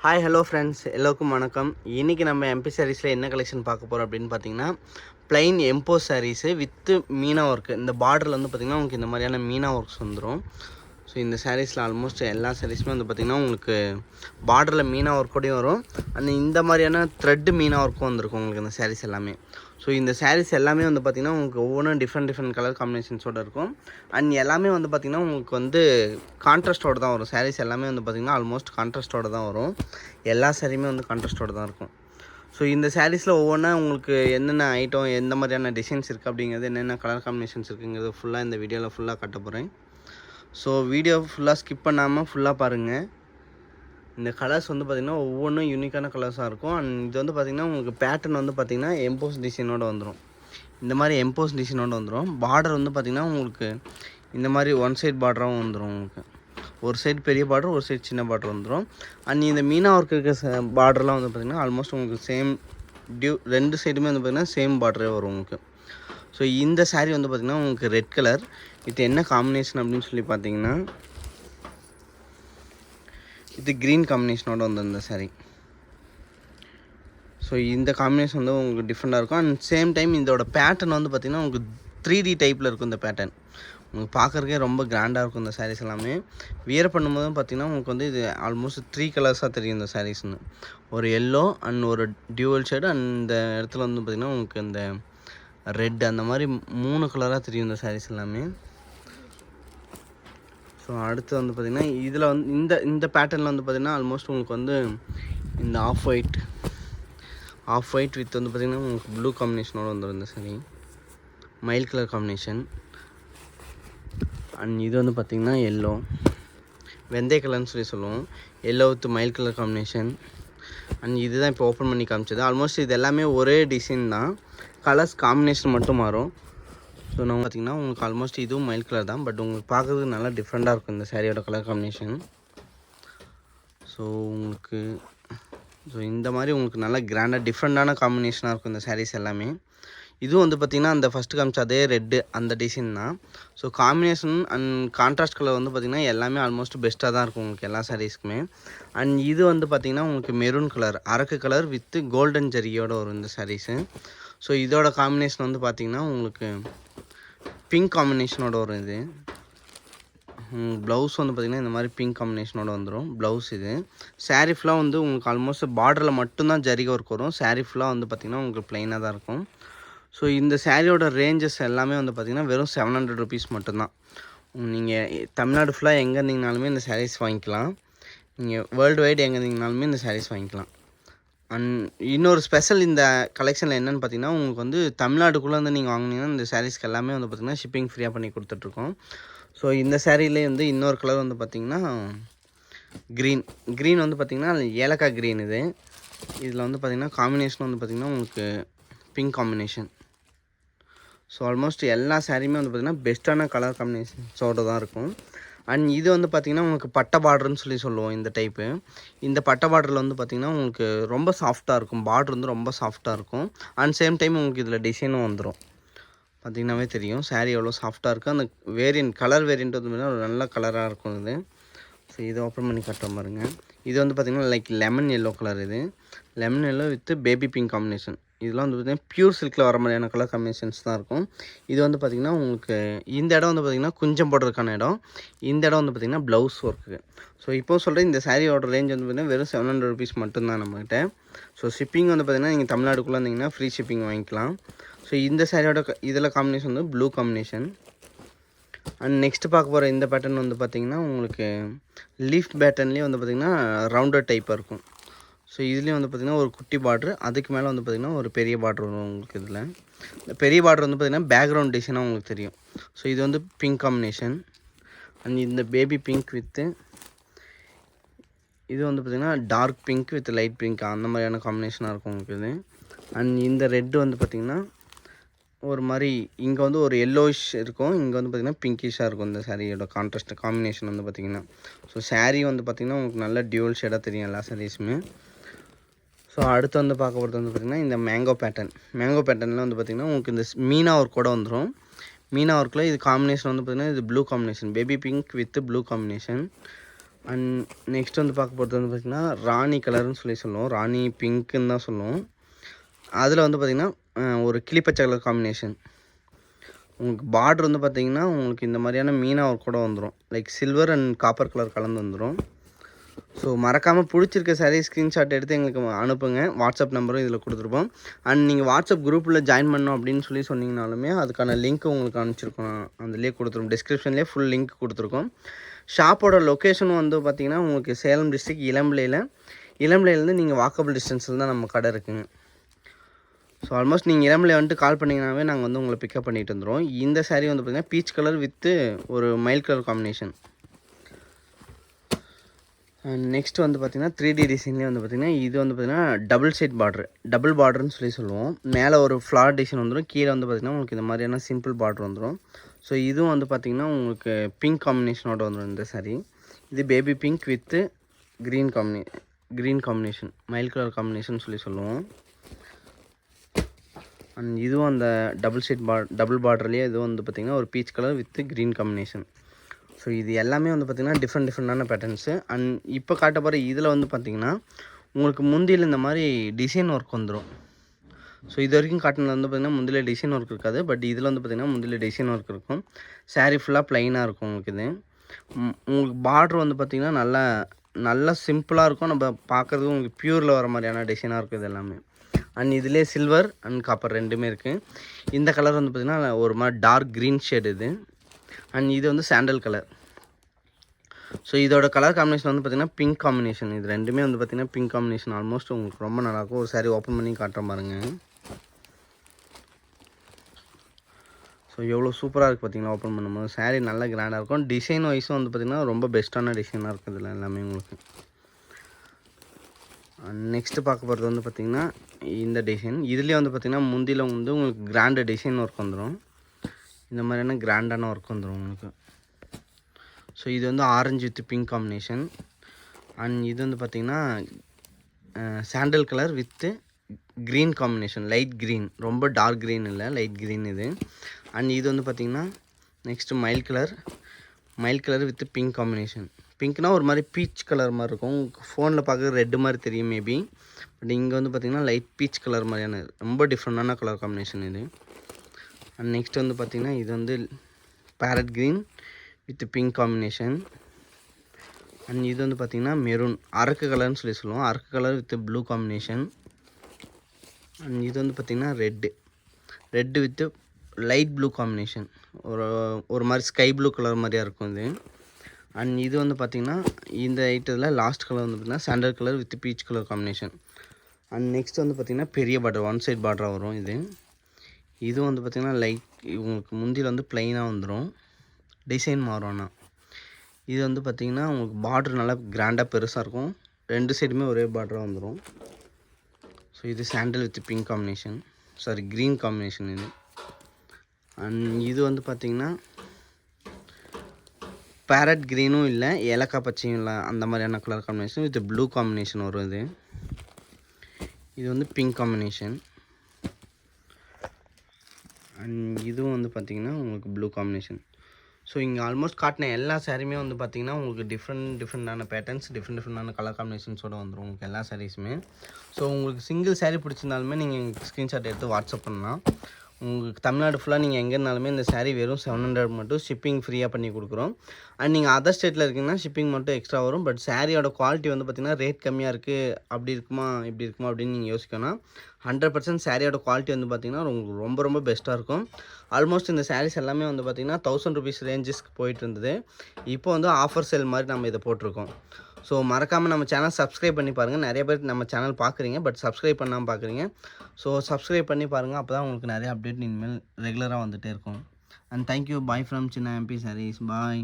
Hi hello friends, எல்லோருக்கும் வணக்கம். இன்றைக்கி நம்ம எம்பி சாரீஸில் என்ன கலெக்ஷன் பார்க்க போகிறோம் அப்படின்னு பார்த்தீங்கன்னா, plain EMBOSS sarees with Meena work. இந்த பார்டரில் வந்து பார்த்திங்கன்னா உங்களுக்கு இந்த மாதிரியான மீனா ஒர்க்ஸ் வந்துடும். ஸோ இந்த சாரீஸில் ஆல்மோஸ்ட் எல்லா சாரீஸுமே வந்து பார்த்திங்கன்னா உங்களுக்கு பார்டரில் மீனா ஒர்க்கோடையும் வரும். அண்ட் இந்த மாதிரியான த்ரெட்டு மீனா ஒர்க்கும் வந்திருக்கும் உங்களுக்கு இந்த சாரீஸ் எல்லாமே. ஸோ இந்த சாரீஸ் எல்லாமே வந்து பார்த்திங்கன்னா உங்களுக்கு ஒவ்வொன்றும் டிஃப்ரெண்ட் கலர் காம்பினேஷன்ஸோடு இருக்கும். அண்ட் எல்லாமே வந்து பார்த்திங்கன்னா உங்களுக்கு வந்து கான்ட்ராஸ்ட்டோடு தான் வரும். சாரீஸ் எல்லாமே வந்து பார்த்திங்கன்னா ஆல்மோஸ்ட் கான்ட்ராஸ்ட்டோடு தான் வரும். எல்லா சாரியுமே வந்து கான்ட்ராஸ்ட்டோடு தான் இருக்கும். ஸோ இந்த சாரீஸில் ஒவ்வொன்றா உங்களுக்கு என்னென்ன ஐட்டம், எந்த மாதிரியான டிசைன்ஸ் இருக்குது அப்படிங்கிறது, என்னென்ன கலர் காம்பினேஷன்ஸ் இருக்குங்கிறது ஃபுல்லாக இந்த வீடியோவில் ஃபுல்லாக காட்ட போகிறேன். ஸோ வீடியோ ஃபுல்லாக ஸ்கிப் பண்ணாமல் ஃபுல்லாக பாருங்கள். இந்த கலர்ஸ் வந்து பார்த்திங்கன்னா ஒவ்வொன்றும் யூனிக்கான கலர்ஸாக இருக்கும். அண்ட் இது வந்து பார்த்திங்கன்னா உங்களுக்கு பேட்டர்ன் வந்து பார்த்திங்கன்னா எம்போஸ் டிசைனோடு வந்துடும். இந்த மாதிரி எம்போஸ் டிசைனோடு வந்துடும். பார்டர் வந்து பார்த்திங்கன்னா உங்களுக்கு இந்த மாதிரி ஒன் சைட் பார்டராகவும் வந்துடும். உங்களுக்கு ஒரு சைடு பெரிய பார்டர், ஒரு சைடு சின்ன பார்டர் வந்துடும். அண்ட் இந்த மீனா ஒர்க் இருக்க பார்டர்லாம் வந்து பார்த்திங்கன்னா ஆல்மோஸ்ட் உங்களுக்கு சேம் ரெண்டு சைடுமே வந்து பார்த்திங்கன்னா சேம் பார்டரே வரும் உங்களுக்கு. ஸோ இந்த சாரீ வந்து பார்த்திங்கன்னா உங்களுக்கு ரெட் கலர் இது என்ன காம்பினேஷன் அப்படின்னு சொல்லி பார்த்தீங்கன்னா, இது க்ரீன் காம்பினேஷனோட வந்து இந்த சாரீ. ஸோ இந்த காம்பினேஷன் வந்து உங்களுக்கு டிஃப்ரெண்ட்டாக இருக்கும். அண்ட் சேம் டைம் இதோட பேட்டர்ன் வந்து பார்த்திங்கன்னா உங்களுக்கு 3D டைப்பில் இருக்கும். இந்த பேட்டர்ன் உங்களுக்கு பார்க்குறக்கே ரொம்ப கிராண்டாக இருக்கும். இந்த சாரீஸ் எல்லாமே வியர் பண்ணும்போது பார்த்திங்கன்னா உங்களுக்கு வந்து இது ஆல்மோஸ்ட் 3 கலர்ஸாக தெரியும் இந்த சாரீஸ்னு. ஒரு எல்லோ அண்ட் ஒரு டியூவல் ஷேடு, அண்ட் இந்த இடத்துல வந்து பார்த்திங்கன்னா உங்களுக்கு இந்த ரெட், அந்த மாதிரி 3 கலராக தெரியும் இந்த சாரீஸ் எல்லாமே. ஸோ அடுத்து வந்து பார்த்திங்கன்னா இதில் வந்து இந்த பேட்டர்னில் வந்து பார்த்திங்கன்னா ஆல்மோஸ்ட் உங்களுக்கு வந்து இந்த ஆஃப் ஒயிட் வித் வந்து பார்த்திங்கன்னா உங்களுக்கு ப்ளூ காம்பினேஷனோடு வந்துடும் இந்த sari. Mile colour combination. And இது வந்து பார்த்திங்கன்னா எல்லோ, வெந்தய கலர்னு சொல்லி சொல்லுவோம். Yellow with mile colour combination. And இதுதான் இப்போ ஓப்பன் பண்ணி காமிச்சது. ஆல்மோஸ்ட் இது எல்லாமே ஒரே டிசைன் தான், கலர்ஸ் காம்பினேஷன் மட்டும் மாறும். ஸோ நம்ம பார்த்திங்கன்னா உங்களுக்கு ஆல்மோஸ்ட் இதுவும் மைல் கலர் தான், பட் உங்களுக்கு பார்க்குறதுக்கு நல்லா டிஃப்ரெண்ட்டாக இருக்கும் இந்த சாரியோட கலர் காம்பினேஷன். ஸோ உங்களுக்கு இந்த மாதிரி உங்களுக்கு நல்லா கிராண்டாக டிஃப்ரெண்ட்டான காம்பினேஷனாக இருக்கும் இந்த சாரீஸ் எல்லாமே. இதுவும் வந்து பார்த்திங்கன்னா அந்த ஃபஸ்ட்டு காமிச்ச அதே ரெட்டு அந்த டிசைன் தான். So combination and contrast colour வந்து பார்த்திங்கன்னா எல்லாமே ஆல்மோஸ்ட் பெஸ்ட்டாக தான் இருக்கும் உங்களுக்கு எல்லா சாரீஸ்க்குமே. அண்ட் இது வந்து பார்த்திங்கன்னா உங்களுக்கு மெரூன் கலர், அரக்கு கலர் வித் கோல்டன் ஜரியோடு வரும் இந்த சாரீஸு. ஸோ இதோட காம்பினேஷன் வந்து பார்த்திங்கன்னா உங்களுக்கு பிங்க் காம்பினேஷனோட வரும். இது ப்ளவுஸ் வந்து பார்த்திங்கன்னா இந்த மாதிரி பிங்க் காம்பினேஷனோட வந்துடும் ப்ளவுஸ். இது சாரீ ஃபுல்லாக வந்து உங்களுக்கு ஆல்மோஸ்ட் பார்டரில் மட்டும்தான் ஜரிகை ஒர்க் வரும். சாரீ ஃபுல்லாக வந்து பார்த்திங்கன்னா உங்களுக்கு ப்ளைனாக தான் இருக்கும். ஸோ இந்த சாரியோட ரேஞ்சஸ் எல்லாமே வந்து பார்த்திங்கன்னா வெறும் 700 ருபீஸ் மட்டும்தான். நீங்கள் தமிழ்நாடு ஃபுல்லாக எங்கே இருந்தீங்கனாலுமே இந்த சாரீஸ் வாங்கிக்கலாம். நீங்கள் வேர்ல்டு வைடு எங்கே இருந்தீங்கனாலுமே இந்த சாரீஸ் வாங்கிக்கலாம். அண்ட் இன்னொரு ஸ்பெஷல் இந்த கலெக்ஷனில் என்னென்னு பார்த்தீங்கன்னா, உங்களுக்கு வந்து தமிழ்நாடுக்குள்ளே வந்து நீங்கள் வாங்கினீங்கன்னா இந்த சாரீஸ்க்கு எல்லாமே வந்து பார்த்திங்கன்னா ஷிப்பிங் ஃப்ரீயாக பண்ணி கொடுத்துட்ருக்கோம். ஸோ இந்த சாரீலே வந்து இன்னொரு கலர் வந்து பார்த்திங்கன்னா க்ரீன் வந்து பார்த்திங்கன்னா ஏலக்காய் க்ரீன். இதில் வந்து பார்த்திங்கன்னா காம்பினேஷன் வந்து பார்த்திங்கன்னா உங்களுக்கு பிங்க் காம்பினேஷன். ஸோ ஆல்மோஸ்ட் எல்லா சாரியுமே வந்து பார்த்திங்கன்னா பெஸ்ட்டான கலர் காம்பினேஷன்ஸோடு தான் இருக்கும். அண்ட் இது வந்து பார்த்திங்கன்னா உங்களுக்கு பட்டை பார்டர்னு சொல்லி சொல்லுவோம் இந்த டைப்பு. இந்த பட்டை பார்டரில் வந்து பார்த்திங்கன்னா உங்களுக்கு ரொம்ப சாஃப்ட்டாக இருக்கும். பார்டர் வந்து ரொம்ப சாஃப்ட்டாக இருக்கும். அண்ட் சேம் டைம் உங்களுக்கு இதில் டிசைனும் வந்துடும். பார்த்திங்கனாவே தெரியும் சாரீ எவ்வளோ சாஃப்ட்டாக இருக்குது. அந்த கலர் வேரியண்ட் வந்து பார்த்திங்கன்னா ஒரு நல்ல கலராக இருக்கும் இது. ஸோ இதை ஓப்பன் பண்ணி காட்டுற பாருங்க. இது வந்து பார்த்திங்கன்னா லைக் லெமன் எல்லோ கலர். இது lemon yellow with baby pink combination. இதெல்லாம் வந்து பார்த்திங்கன்னா பியூர் சில்கில் வர மாதிரியான கலர் காம்பினேஷன்ஸ் தான் இருக்கும். இது வந்து பார்த்திங்கன்னா உங்களுக்கு இந்த இடம் வந்து பார்த்திங்கன்னா குஞ்சம் போடுறதுக்கான இடம். இந்த இடம் வந்து பார்த்திங்கன்னா ப்ளவுஸ் ஒர்க்கு. ஸோ இப்போ சொல்கிறேன் இந்த சாரியோட ரேஞ்ச் வந்து பார்த்திங்கன்னா வெறும் 700 ருபீஸ் மட்டும்தான் நம்மகிட்ட. ஸோ ஷிப்பிங் வந்து பார்த்திங்கன்னா நீங்கள் தமிழ்நாடுக்குள்ளே இருந்தீங்கன்னா ஃப்ரீ ஷிப்பிங் வாங்கிக்கலாம். ஸோ இந்த சாரியோட இதில் காம்பினேஷன் வந்து ப்ளூ காம்பினேஷன். அண்ட் நெக்ஸ்ட்டு பார்க்க போகிற இந்த பேட்டர்ன் வந்து பார்த்திங்கன்னா உங்களுக்கு லீஃப் பேட்டர்ன்லேயே வந்து பார்த்திங்கன்னா ரவுண்டட் டைப்பாக இருக்கும். ஸோ இதுலேயும் வந்து பார்த்திங்கன்னா ஒரு குட்டி பார்ட்ரு, அதுக்கு மேலே வந்து பார்த்திங்கன்னா ஒரு பெரிய பார்ட்ரு வரும் உங்களுக்கு. இதில் இந்த பெரிய பார்ட்ரு வந்து பார்த்திங்கன்னா பேக்ரவுண்ட் டிசைனாக உங்களுக்கு தெரியும். ஸோ இது வந்து பிங்க் காம்பினேஷன். அண்ட் இந்த பேபி பிங்க் வித்து இது வந்து பார்த்திங்கன்னா dark pink with light pink அந்த மாதிரியான காம்பினேஷனாக இருக்கும் உங்களுக்கு இது. அண்ட் இந்த ரெட்டு வந்து பார்த்திங்கன்னா ஒரு மாதிரி இங்கே வந்து ஒரு எல்லோயிஷ் இருக்கும், இங்கே வந்து பார்த்திங்கன்னா பிங்கிஷாக இருக்கும் இந்த சாரியோட கான்ட்ராஸ்ட் காம்பினேஷன் வந்து பார்த்திங்கன்னா. ஸோ சாரீ வந்து பார்த்திங்கன்னா உங்களுக்கு நல்ல டியூவல் ஷேடாக தெரியும் எல்லா சாரீஸுமே. ஸோ அடுத்து வந்து பார்க்க போகிறது வந்து பார்த்திங்கன்னா இந்த மேங்கோ பேட்டர்னில் வந்து பார்த்திங்கன்னா உங்களுக்கு இந்த மீனா ஒர்க் கூட வந்துடும். மீனா ஒர்க்கில் இது காம்பினேஷன் வந்து பார்த்திங்கன்னா இது blue combination, baby pink with blue combination. And next வந்து பார்க்க போகிறது வந்து பார்த்திங்கன்னா ராணி கலர்னு சொல்லுவோம், ராணி பிங்க்குன்னு தான் சொல்லுவோம். அதில் வந்து பார்த்திங்கன்னா ஒரு கிளிப்பச்சை கலர் காம்பினேஷன். உங்களுக்கு பார்டர் வந்து பார்த்திங்கன்னா உங்களுக்கு இந்த மாதிரியான மீனா ஒர்க் கூட வந்துடும், like silver and copper colour கலந்து வந்துடும். ஸோ மறக்காமல் பிடிச்சிருக்க சாரீ ஸ்க்ரீன்ஷாட் எடுத்து எங்களுக்கு அனுப்புங்க. வாட்ஸ்அப் நம்பரும் இதில் கொடுத்துருப்போம். அண்ட் நீங்கள் வாட்ஸ்அப் குரூப்பில் ஜாயின் பண்ணோம் அப்படின்னு சொன்னீங்கனாலுமே அதுக்கான லிங்க் உங்களுக்கு அனுப்பிச்சிருக்கோம், அதுலேயே கொடுத்துருக்கோம், டிஸ்கிரிப்ஷன்லேயே ஃபுல் லிங்க் கொடுத்துருக்கோம். ஷாப்போட லொக்கேஷனும் வந்து பார்த்திங்கன்னா உங்களுக்கு சேலம் டிஸ்ட்ரிக்ட் இளம்பிள்ளையிலேருந்து நீங்கள் வாக்கபிள் டிஸ்டன்ஸில் தான் நம்ம கடை இருக்குங்க. ஸோ ஆல்மோஸ்ட் நீங்கள் இளம்பிள்ளை வந்துட்டு கால் பண்ணிங்கனாவே நாங்கள் வந்து உங்களை பிக்கப் பண்ணிட்டு வந்துடுவோம். இந்த சாரீ வந்து பார்த்திங்கன்னா பீச் கலர் வித்து ஒரு மைல் கலர் காம்பினேஷன். நெக்ஸ்ட் வந்து பார்த்திங்கன்னா 3D டிசைன்லேயே வந்து பார்த்திங்கன்னா இது வந்து பார்த்திங்கன்னா டபுள் சைட் டபுள் பார்டர்னு சொல்லுவோம். மேலே ஒரு ஃப்ளார் டிசைன் வந்துடும், கீழே வந்து பார்த்திங்கன்னா உங்களுக்கு இந்த மாதிரியான சிம்பிள் பார்டர் வந்துடும். ஸோ இதுவும் வந்து பார்த்திங்கன்னா உங்களுக்கு பிங்க் காம்பினேஷனோட வந்துடும் இந்த சாரீ. இது baby pink with green combination, mile colour combination சொல்லுவோம். அண்ட் இதுவும் அந்த டபுள் பார்டர்லேயே இதுவும் வந்து பார்த்திங்கன்னா ஒரு peach colour with green combination. So இது எல்லாமே வந்து பார்த்திங்கன்னா டிஃப்ரெண்டான பேட்டர்ன்ஸு. அண்ட் இப்போ காட்ட போகிற இதில் வந்து பார்த்திங்கன்னா உங்களுக்கு முந்தியில் இந்த மாதிரி டிசைன் ஒர்க் வந்துடும். ஸோ இது வரைக்கும் காட்டினது வந்து பார்த்திங்கன்னா முந்தியில் டிசைன் ஒர்க் இருக்காது, பட் இதில் வந்து பார்த்திங்கன்னா முந்தியில் டிசைன் ஒர்க் இருக்கும். சாரீ ஃபுல்லாக ப்ளைனாக இருக்கும் உங்களுக்கு. இது உங்களுக்கு பார்ட்ரு வந்து பார்த்திங்கன்னா நல்லா சிம்பிளாக இருக்கும், நம்ம பார்க்குறதுக்கு உங்களுக்கு ப்யூரில் வர மாதிரியான டிசைனாக இருக்கும் இது எல்லாமே. அண்ட் இதிலே சில்வர் அண்ட் காப்பர் ரெண்டுமே இருக்குது. இந்த கலர் வந்து பார்த்திங்கன்னா ஒரு மாதிரி டார்க் க்ரீன் ஷேடு இது. அண்ட் இது வந்து சாண்டல் கலர். ஸோ இதோட கலர் காம்பினேஷன் வந்து பார்த்திங்கன்னா பிங்க் காம்பினேஷன். இது ரெண்டுமே வந்து பார்த்திங்கன்னா பிங்க் காம்பினேஷன். ஆல்மோஸ்ட் உங்களுக்கு ரொம்ப நல்லாயிருக்கும். ஒரு சாரீ ஓப்பன் பண்ணி காட்டுறேன் பாருங்கள். ஸோ எவ்வளோ சூப்பராக இருக்குது பார்த்திங்கன்னா ஓப்பன் பண்ணும்போது. சாரீ நல்லா கிராண்டாக இருக்கும். டிசைன் வைஸும் வந்து பார்த்திங்கன்னா ரொம்ப பெஸ்ட்டான டிசைனாக இருக்குது இதில் எல்லாமே உங்களுக்கு. நெக்ஸ்ட்டு பார்க்க போகிறது வந்து பார்த்திங்கன்னா இந்த டிசைன். இதுலேயே வந்து பார்த்திங்கன்னா முந்தியில் வந்து உங்களுக்கு கிராண்டு டிசைன் ஒர்க் வந்துடும், இந்த மாதிரியான கிராண்டான ஒர்க் வந்துடும் உங்களுக்கு. ஸோ இது வந்து orange with pink combination. And இது வந்து பார்த்திங்கன்னா sandal colour with green combination, light green, ரொம்ப டார்க் க்ரீன் இல்லை, லைட் க்ரீன் இது. அண்ட் இது வந்து பார்த்திங்கன்னா நெக்ஸ்ட்டு மைல் கலர் வித் பிங்க் காம்பினேஷன். பிங்க்னால் ஒரு மாதிரி பீச் கலர் மாதிரி இருக்கும், ஃபோனில் பார்க்க ரெட்டு மாதிரி தெரியும் மேபி, பட் இங்கே வந்து பார்த்திங்கன்னா லைட் பீச் கலர் மாதிரியான ரொம்ப டிஃப்ரெண்டான கலர் காம்பினேஷன் இது. அண்ட் நெக்ஸ்ட் வந்து பார்த்திங்கன்னா இது வந்து parrot green with pink combination. And இது வந்து பார்த்திங்கன்னா மெரூன், அரக்கு கலர்னு சொல்லுவோம், அரக்கு colour with blue combination. And இது வந்து பார்த்திங்கன்னா red with light blue combination, ஒரு மாதிரி ஸ்கை ப்ளூ கலர் மாதிரியாக இருக்கும் இது. அண்ட் இது வந்து பார்த்திங்கன்னா இந்த ஐட்டத்தில் லாஸ்ட் கலர் வந்து பார்த்திங்கன்னா sandal colour with peach colour combination. And next வந்து பார்த்திங்கன்னா பெரிய பார்டர், ஒன் சைட் பார்டராக வரும் இது. இதுவும் வந்து பார்த்திங்கன்னா லைட் உங்களுக்கு முந்தியில் வந்து ப்ளைனாக வந்துடும், டிசைன் மாறும். ஆனால் இது வந்து பார்த்திங்கன்னா உங்களுக்கு பார்டர் நல்லா கிராண்டாக பெருசாக இருக்கும், ரெண்டு சைடுமே ஒரே பார்டராக வந்துடும். ஸோ இது sandal with pink combination, green combination இது. அண்ட் இது வந்து பார்த்திங்கன்னா பேரட் க்ரீனும் இல்லை, ஏலக்காய் பச்சையும் இல்லை, அந்த மாதிரியான colour combination with blue combination வரும் இது. இது வந்து பிங்க் காம்பினேஷன். அண்ட் இதுவும் வந்து பார்த்திங்கன்னா உங்களுக்கு ப்ளூ காம்பினேஷன். ஸோ இங்கே ஆல்மோஸ்ட் காட்டின எல்லா சாரியுமே வந்து பார்த்திங்கன்னா உங்களுக்கு டிஃப்ரெண்டான பேட்டர்ன்ஸ், டிஃப்ரெண்டான கலர் காம்பினேஷன்ஸோடு வந்துடும் உங்களுக்கு எல்லா சாரீஸுமே. ஸோ உங்களுக்கு சிங்கிள் சாரீ பிடிச்சிருந்தாலுமே நீங்கள் ஸ்க்ரீன்ஷாட் எடுத்து வாட்ஸ்அப் பண்ணலாம். உங்களுக்கு தமிழ்நாடு ஃபுல்லாக நீங்கள் எங்கே இருந்தாலுமே இந்த சாரீ வெறும் 700 மட்டும் ஷிப்பிங் ஃப்ரீயாக பண்ணி கொடுக்குறோம். அண்ட் நீங்கள் அதர் ஸ்டேட்டில் இருக்கீங்கன்னா ஷிப்பிங் மட்டும் எக்ஸ்ட்ரா வரும். பட் சாரியோட குவாலிட்டி வந்து பார்த்திங்கன்னா ரேட் கம்மியாக இருக்குது, அப்படி இருக்குமா இப்படி இருக்குமா அப்படின்னு நீங்கள் யோசிக்கணும். 100% சாரியோட குவாலிட்டி வந்து பார்த்திங்கன்னா உங்களுக்கு ரொம்ப பெஸ்ட்டாக இருக்கும். ஆல்மோஸ்ட் இந்த சாரீஸ் எல்லாமே வந்து பார்த்திங்கன்னா 1000 rupees ரேஞ்சஸ்க்கு போயிட்டு இருந்தது. இப்போ வந்து ஆஃபர் சேல் மாதிரி நம்ம இதை போட்டிருக்கோம். ஸோ மறக்காமல் நம்ம சேனல் சப்ஸ்கிரைப் பண்ணி பாருங்கள். நிறைய பேர் நம்ம சேனல் பார்க்குறீங்க, பட் சப்ஸ்கிரைப் பண்ணாமல் பார்க்குறீங்க. ஸோ சப்ஸ்கிரைப் பண்ணி பாருங்கள், அப்போ தான் உங்களுக்கு நிறைய அப்டேட் இனிமேல் ரெகுலராக வந்துகிட்டே இருக்கும். And thank you. பாய் ஃப்ரம் சின்ன MP சாரீஸ். பாய்.